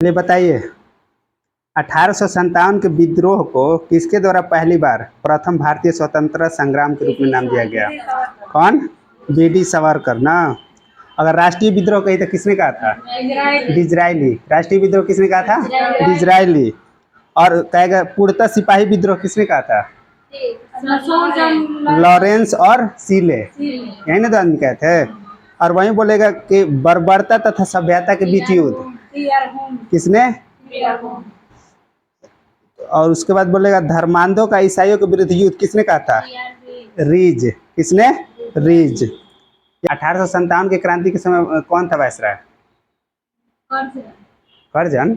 चलिए बताइए, 1857 के विद्रोह को किसके द्वारा पहली बार प्रथम भारतीय स्वतंत्रता संग्राम के रूप में नाम दिया गया? कौन? बीडी सावरकर ना। अगर राष्ट्रीय विद्रोह कही तो किसने कहा था? डिजरायली। राष्ट्रीय विद्रोह किसने कहा था? डिजरायली। और कहेगा पूर्णतः सिपाही विद्रोह किसने कहा था? लॉरेंस और सीले, यही ना दो आदमी कहे थे। और वहीं बोलेगा कि बर्बरता तथा सभ्यता के बीच युद्ध किसने? और उसके बाद बोलेगा धर्मांधों का ईसाइयों के विरुद्ध युद्ध किसने कहा था? रीज। किसने? रीज। 1857 के क्रांति के समय कौन था वायसराय? कर्जन?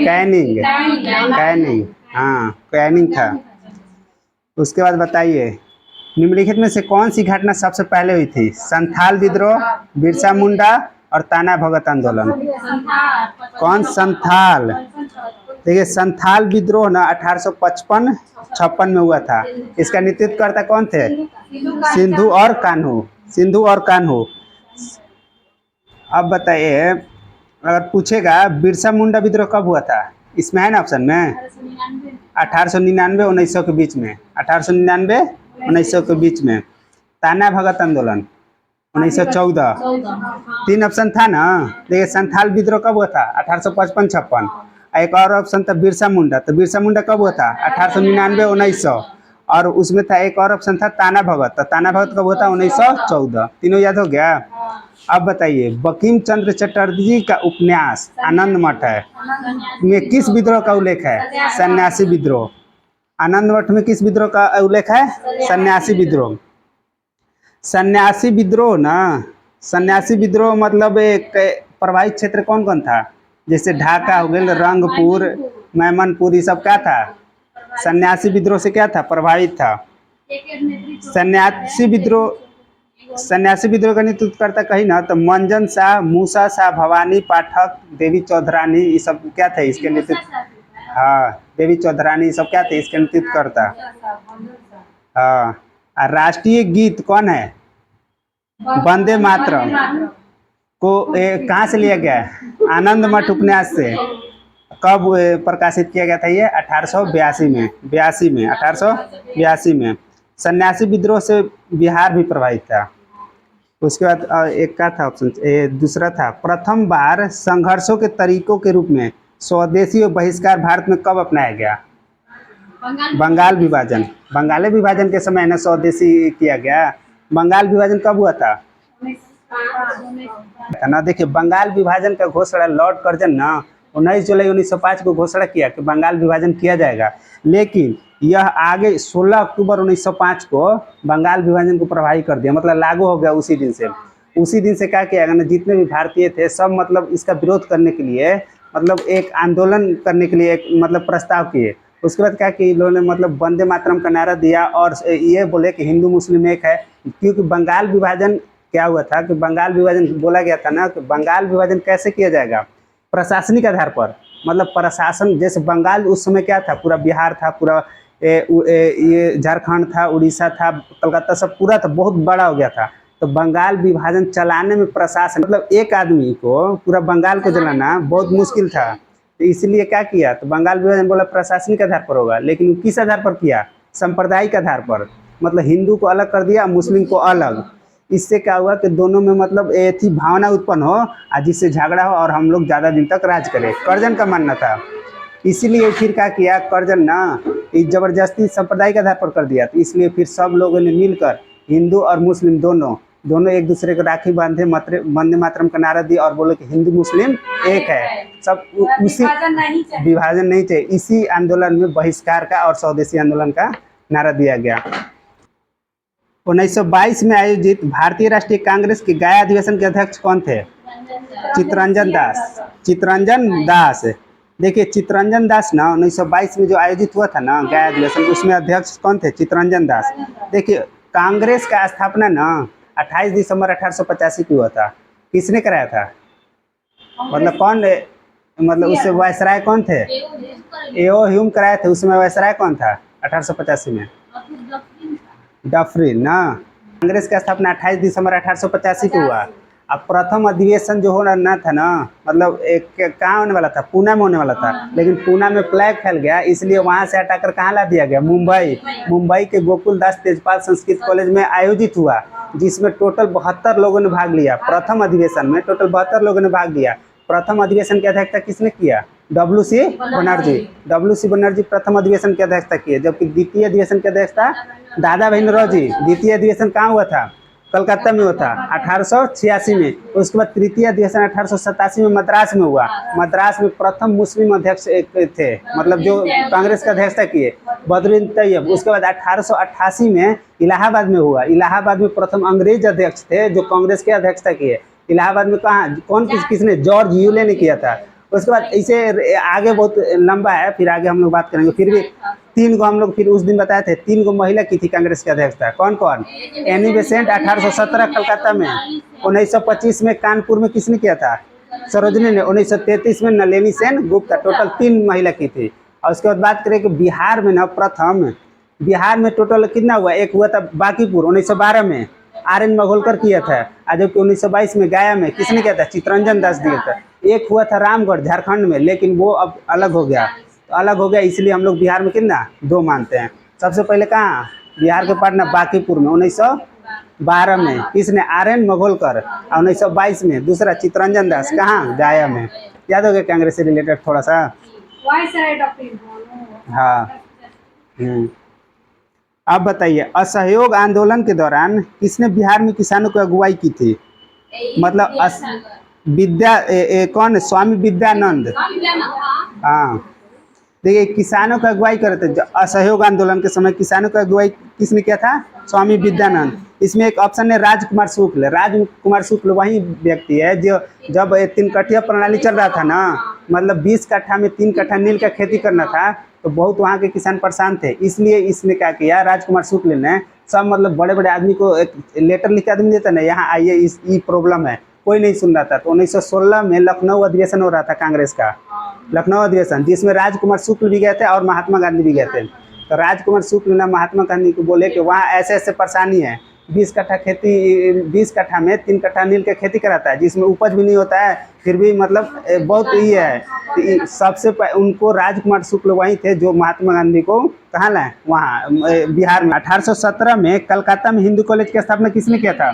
कैनिंग। कैनिंग, हाँ कैनिंग था। उसके बाद बताइए, निम्नलिखित में से कौन सी घटना सबसे पहले हुई थी? संथाल विद्रोह, बिरसा मुंडा और ताना भगत आंदोलन? कौन? संथाल। देखिए संथाल विद्रोह ना 1855-56 में हुआ था। इसका नेतृत्वकर्ता कौन थे? सिंधु और कान्हू। सिंधु और कान्हू। अब बताइए, अगर पूछेगा बिरसा मुंडा विद्रोह कब हुआ था, इसमें है ना ऑप्शन में 1899-1900 के बीच में। 1899-1900 के बीच में। ताना भगत आंदोलन 1914। 3 ऑप्शन था ना। देखिए संथाल विद्रोह कब हुआ था? 1855-56। एक और ऑप्शन था बिरसा मुंडा, तो बिरसा मुंडा कब हुआ था? 1899-1900। और उसमें था एक और ऑप्शन था ताना भगत, तो ताना भगत कब हुआ था? 1914। तीनों याद हो गया। अब बताइए, बंकिम चंद्र चटर्जी का उपन्यास आनंद मठ है में किस विद्रोह का उल्लेख है? सन्यासी विद्रोह। आनंद मठ में किस विद्रोह का उल्लेख है? सन्यासी विद्रोह। सन्यासी विद्रोह ना, सन्यासी विद्रोह मतलब एक प्रभावित क्षेत्र कौन कौन था? जैसे ढाका हो गया, रंगपुर, मैमनपुर, ये सब क्या था? सन्यासी विद्रोह से क्या था? प्रभावित था। सन्यासी विद्रोह, सन्यासी विद्रोह का नेतृत्वकर्ता कही ना तो मंजन शाह, मूसा शाह, भवानी पाठक, देवी चौधरानी, ये सब क्या थे इसके नेतृत्व? हाँ देवी चौधरानी, ये सब क्या थे इसके नेतृत्वकर्ता? हाँ। और राष्ट्रीय गीत कौन है? वंदे मातरम को कहाँ से लिया गया है? आनंद मठ उपन्यास से। कब प्रकाशित किया गया था ये? 1882 में। 1882 में। सन्यासी विद्रोह से बिहार भी प्रभावित था। उसके बाद एक का था ऑप्शन, दूसरा था प्रथम बार संघर्षों के तरीकों के रूप में स्वदेशी और बहिष्कार भारत में कब अपनाया गया? बंगाल विभाजन। बंगाल विभाजन के समय ना स्वदेशी किया गया। बंगाल विभाजन कब हुआ था? ना देखिए, बंगाल विभाजन का घोषणा लॉर्ड कर्जन ना 19 जुलाई 1905 को घोषणा किया कि बंगाल विभाजन किया जाएगा, लेकिन यह आगे 16 अक्टूबर 1905 को बंगाल विभाजन को प्रभावी कर दिया, मतलब लागू हो गया उसी दिन से। उसी दिन से क्या किया गया ना, जितने भी भारतीय थे सब मतलब इसका विरोध करने के लिए, मतलब एक आंदोलन करने के लिए एक मतलब प्रस्ताव किए। उसके बाद क्या कि इन्होंने मतलब वंदे मातरम का नारा दिया और ये बोले कि हिंदू मुस्लिम एक है। क्योंकि बंगाल विभाजन क्या हुआ था कि बंगाल विभाजन बोला गया था ना, कि बंगाल विभाजन कैसे किया जाएगा? प्रशासनिक आधार पर। मतलब प्रशासन, जैसे बंगाल उस समय क्या था? पूरा बिहार था, पूरा ये झारखंड था, उड़ीसा था, कलकत्ता, सब पूरा था, बहुत बड़ा हो गया था। तो बंगाल विभाजन चलाने में प्रशासन, मतलब एक आदमी को पूरा बंगाल को चलाना बहुत मुश्किल था। तो इसलिए क्या किया? तो बंगाल विभाजन बोला प्रशासनिक आधार पर होगा, लेकिन किस आधार पर किया? सांप्रदायिक आधार पर। मतलब हिंदू को अलग कर दिया, मुस्लिम को अलग। इससे क्या हुआ कि दोनों में मतलब ऐसी भावना उत्पन्न हो और जिससे झगड़ा हो और हम लोग ज़्यादा दिन तक राज करें, कर्जन का मानना था। इसीलिए फिर क्या किया कर्जन ना, जबरदस्ती सांप्रदायिक आधार पर कर दिया। तो इसलिए फिर सब लोगों ने मिलकर, हिंदू और मुस्लिम दोनों एक दूसरे को राखी बांधे, वंदे मातरम का नारा दिया और बोले कि हिंदू मुस्लिम एक है। सब उसी विभाजन नहीं चाहिए, इसी आंदोलन में बहिष्कार का और स्वदेशी आंदोलन का नारा दिया गया। 1922 में आयोजित भारतीय राष्ट्रीय कांग्रेस के गया अधिवेशन के अध्यक्ष कौन थे? चित्तरंजन दास। चित्तरंजन दास। देखिए चित्तरंजन दास ना 1922 में जो आयोजित हुआ था ना गया अधिवेशन, उसमें अध्यक्ष कौन थे? चित्तरंजन दास। देखिए कांग्रेस का स्थापना ना 28 दिसंबर 1885 को हुआ था। किसने कराया था? मतलब कौन, मतलब उससे वायसराय कौन थे? एओ ह्यूम कराए थे। उसमें वायसराय कौन था 1885 में? डफरिन ना। कांग्रेस का स्थापना 28 दिसंबर 1885 को हुआ। अब प्रथम अधिवेशन जो होना ना था ना, मतलब एक कहाँ होने वाला था, पूना में होने वाला था, लेकिन पूना में प्लेग फैल गया, इसलिए वहाँ से हटाकर कहाँ ला दिया गया, मुंबई। मुंबई के गोकुलदास तेजपाल संस्कृत कॉलेज में आयोजित हुआ, जिसमें टोटल 72 लोगों ने भाग लिया। प्रथम अधिवेशन में टोटल 72 लोगों ने भाग लिया। प्रथम अधिवेशन की अध्यक्षता किसने किया? डब्ल्यू.सी. बनर्जी। डब्ल्यू.सी. बनर्जी प्रथम अधिवेशन की अध्यक्षता किए, जबकि द्वितीय अधिवेशन की अध्यक्षता दादा भाई नौरोजी। द्वितीय अधिवेशन कहाँ हुआ था? कलकत्ता में हुआ था 1886 में। उसके बाद तृतीय अधिवेशन 1887 में मद्रास में हुआ। मद्रास में प्रथम मुस्लिम अध्यक्ष एक थे, मतलब जो कांग्रेस का अध्यक्षता किए, बदरुद्दीन तैयब। उसके बाद 1888 में इलाहाबाद में हुआ। इलाहाबाद में प्रथम अंग्रेज अध्यक्ष थे जो कांग्रेस के अध्यक्षता किए। इलाहाबाद में कहाँ, कौन किसने? जॉर्ज यूले ने किया था। उसके बाद इसे आगे बहुत लंबा है, फिर आगे हम लोग बात करेंगे। फिर भी 3 गो हम लोग फिर उस दिन बताए थे, 3 गो महिला की थी कांग्रेस की अध्यक्षता। कौन कौन? एनी बेसेंट 1817 कलकत्ता में। 1925 में कानपुर में किसने किया था? सरोजनी ने। 1933 में नलिनी सेन गुप्ता। टोटल 3 महिला की थी। और उसके बाद बात करें कि बिहार में ना प्रथम, बिहार में टोटल कितना हुआ? एक हुआ था बांकीपुर 1912 में, आर.एन. मघोलकर किया था। आज जबकि 1922 में गया में किसने किया था? चित्तरंजन दास दिया था। एक हुआ था रामगढ़ झारखंड में, लेकिन वो अब अलग हो गया। तो अलग हो गया, इसलिए हम लोग बिहार में कितना 2 मानते हैं। सबसे पहले कहाँ? बिहार के पटना बांकीपुर में 1912 में किसने? आर.एन. मघोलकर। और 1922 में दूसरा चित्तरंजन दास, कहाँ? गया में। याद हो गया कांग्रेस से रिलेटेड थोड़ा सा? हाँ। अब बताइए, असहयोग आंदोलन के दौरान किसने बिहार में किसानों की अगुवाई की थी? मतलब कौन? स्वामी विद्यानंद। हाँ। देखिए, किसानों की अगुवाई कर रहे थे असहयोग आंदोलन के समय। किसानों की अगुवाई किसने किया था? स्वामी विद्यानंद। इसमें एक ऑप्शन है राजकुमार शुक्ल। राजकुमार शुक्ल वही व्यक्ति है जो जब 3 कट्ठा प्रणाली चल रहा था ना, मतलब 20 कट्ठा में 3 कट्ठा नील का खेती करना था, तो बहुत वहाँ के किसान परेशान थे, इसलिए इसने क्या किया, राजकुमार शुक्ल ने सब मतलब बड़े बड़े आदमी को एक लेटर लिख के आदमी देता ना, यहाँ आइए, इस प्रॉब्लम है, कोई नहीं सुन रहा था। तो 1916 में लखनऊ अधिवेशन हो रहा था कांग्रेस का, लखनऊ अधिवेशन, जिसमें राजकुमार शुक्ल भी गए थे और महात्मा गांधी भी गए थे। तो राजकुमार शुक्ल ने महात्मा गांधी को बोले कि वहाँ ऐसे ऐसे परेशानी है, 20 कट्ठा खेती, 20 कट्ठा में 3 कट्ठा नील की खेती कराता है, जिसमें उपज भी नहीं होता है, फिर भी मतलब बहुत ये है। तो सबसे उनको राजकुमार शुक्ल वही थे जो महात्मा गांधी को कहाँ लाए? वहाँ बिहार में। 1817 में कलकत्ता में हिंदू कॉलेज की स्थापना किसने किया था?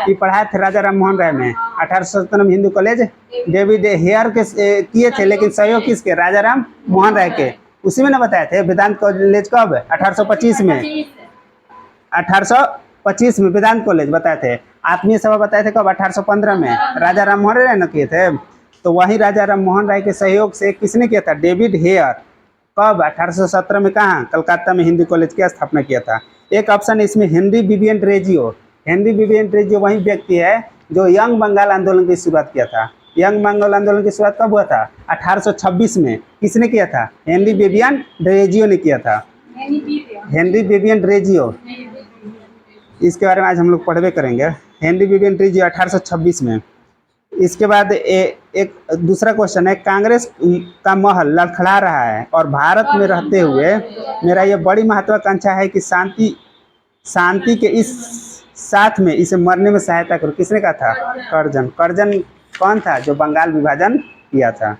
ये पढ़ाए थे राजा राम मोहन राय में। 1817 में हिंदू कॉलेज डेविड हेयर के किए थे, लेकिन सहयोग किसके? राजा राम मोहन राय के। उसी में ना बताए थे। वेदांत कॉलेज कब? 1825 में। 1825 में वेदांत कॉलेज बताए थे। आत्मीय सभा बताए थे कब? 1815 में। राजा राम मोहन राय न किए थे। तो वही राजा राम मोहन राय के सहयोग से किसने किया था? David Hare. कब? 1817 में। कहाँ? कलकत्ता में हिंदू कॉलेज की स्थापना किया था। एक ऑप्शन इसमें हेनरी विवियन रेजियो। हेनरी विवियन रेजियो वही व्यक्ति है जो यंग बंगाल आंदोलन की शुरुआत किया था। यंग बंगाल आंदोलन की शुरुआत कब हुआ था? 1826 में। किसने किया था? हेनरी विवियन रेजियो ने किया था। हेनरी विवियन रेजियो, इसके बारे में आज हम लोग पढ़वे करेंगे। हेनरी विवियन रेजियो 1826 में। इसके बाद एक दूसरा क्वेश्चन है, कांग्रेस का महल लड़खड़ा रहा है और भारत में रहते हुए मेरा ये बड़ी महत्वाकांक्षा है कि शांति के इस साथ में इसे मरने में सहायता करो। किसने कहा था? कर्जन। कर्जन कौन था? जो बंगाल विभाजन किया था।